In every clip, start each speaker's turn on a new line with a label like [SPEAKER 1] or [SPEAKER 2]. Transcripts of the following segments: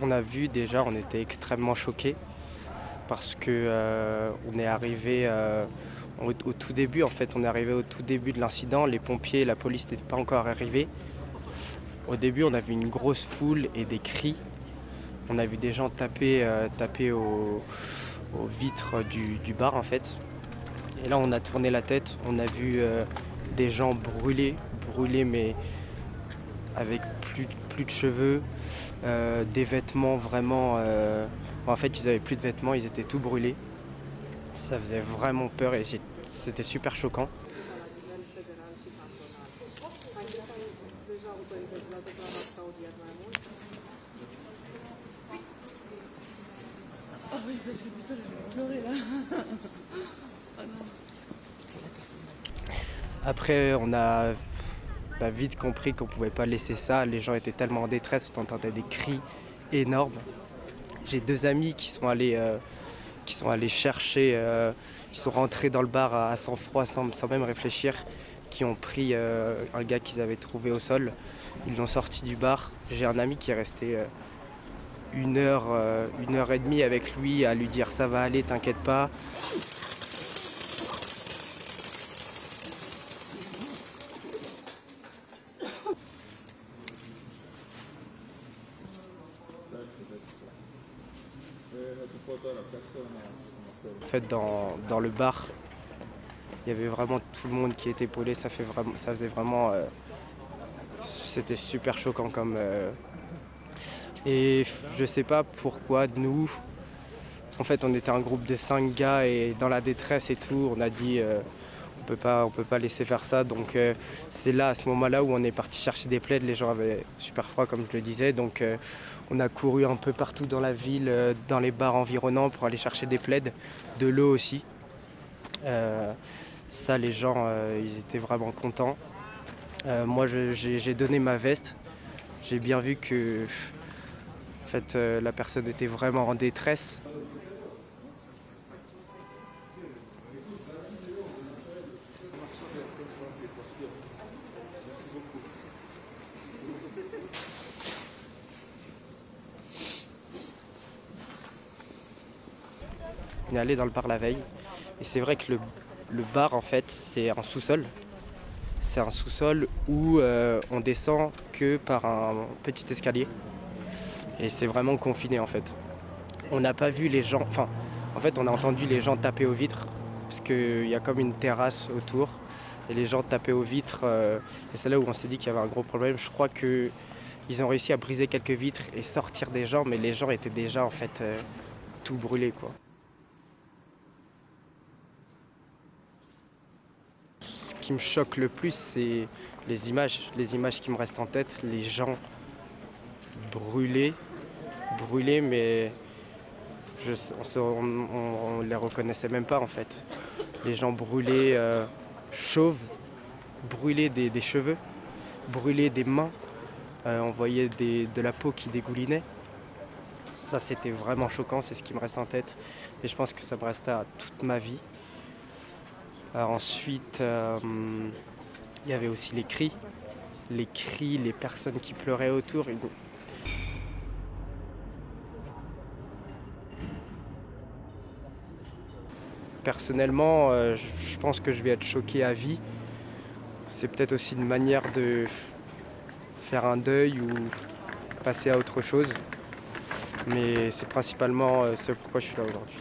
[SPEAKER 1] qu'on a vu, déjà, on était extrêmement choqués parce que on est arrivé au tout début. En fait, on est arrivé au tout début de l'incident. Les pompiers et la police n'étaient pas encore arrivés. Au début, on a vu une grosse foule et des cris. On a vu des gens taper aux vitres du bar, en fait. Et là, on a tourné la tête. On a vu des gens brûlés, mais avec plus de cheveux, des vêtements vraiment... En fait, ils n'avaient plus de vêtements, ils étaient tout brûlés. Ça faisait vraiment peur et c'était super choquant.
[SPEAKER 2] Oh oui, parce que putain, j'ai pleuré là. Oh non.
[SPEAKER 1] Après, on a vite compris qu'on ne pouvait pas laisser ça. Les gens étaient tellement en détresse, on entendait des cris énormes. J'ai 2 amis qui sont allés chercher, ils sont rentrés dans le bar à sang-froid, sans même réfléchir, qui ont pris un gars qu'ils avaient trouvé au sol. Ils l'ont sorti du bar. J'ai un ami qui est resté 1 heure et demie avec lui à lui dire ça va aller, t'inquiète pas. En fait, dans le bar, il y avait vraiment tout le monde qui était épaulé. Ça faisait vraiment, c'était super choquant comme. Et je sais pas pourquoi nous. En fait, on était un groupe de 5 gars et dans la détresse et tout, on a dit on peut pas laisser faire ça. Donc c'est là, à ce moment-là, où on est parti chercher des plaids. Les gens avaient super froid, comme je le disais. Donc on a couru un peu partout dans la ville, dans les bars environnants pour aller chercher des plaids, de l'eau aussi. Ça, les gens, ils étaient vraiment contents. Moi, j'ai donné ma veste. J'ai bien vu que en fait, la personne était vraiment en détresse. On est allé dans le bar la veille et c'est vrai que le bar, en fait, c'est un sous-sol. C'est un sous-sol où on descend que par un petit escalier et c'est vraiment confiné, en fait. On n'a pas vu les gens, enfin, en fait, on a entendu les gens taper aux vitres parce qu'il y a comme une terrasse autour et les gens tapaient aux vitres et c'est là où on s'est dit qu'il y avait un gros problème. Je crois qu'ils ont réussi à briser quelques vitres et sortir des gens, mais les gens étaient déjà, en fait, tout brûlés, quoi. Ce qui me choque le plus, c'est les images qui me restent en tête, les gens brûlés, mais on les reconnaissait même pas, en fait. Les gens brûlés, chauves, brûlés des cheveux, brûlés des mains, on voyait de la peau qui dégoulinait. Ça, c'était vraiment choquant, c'est ce qui me reste en tête et je pense que ça me restera toute ma vie. Ensuite, il y avait aussi les cris, les personnes qui pleuraient autour. Personnellement, je pense que je vais être choqué à vie. C'est peut-être aussi une manière de faire un deuil ou passer à autre chose. Mais c'est principalement ce pourquoi je suis là aujourd'hui.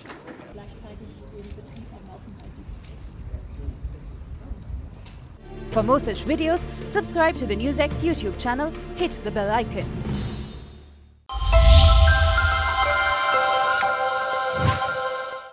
[SPEAKER 3] For more such videos, subscribe to the NewsX YouTube channel, hit the bell icon.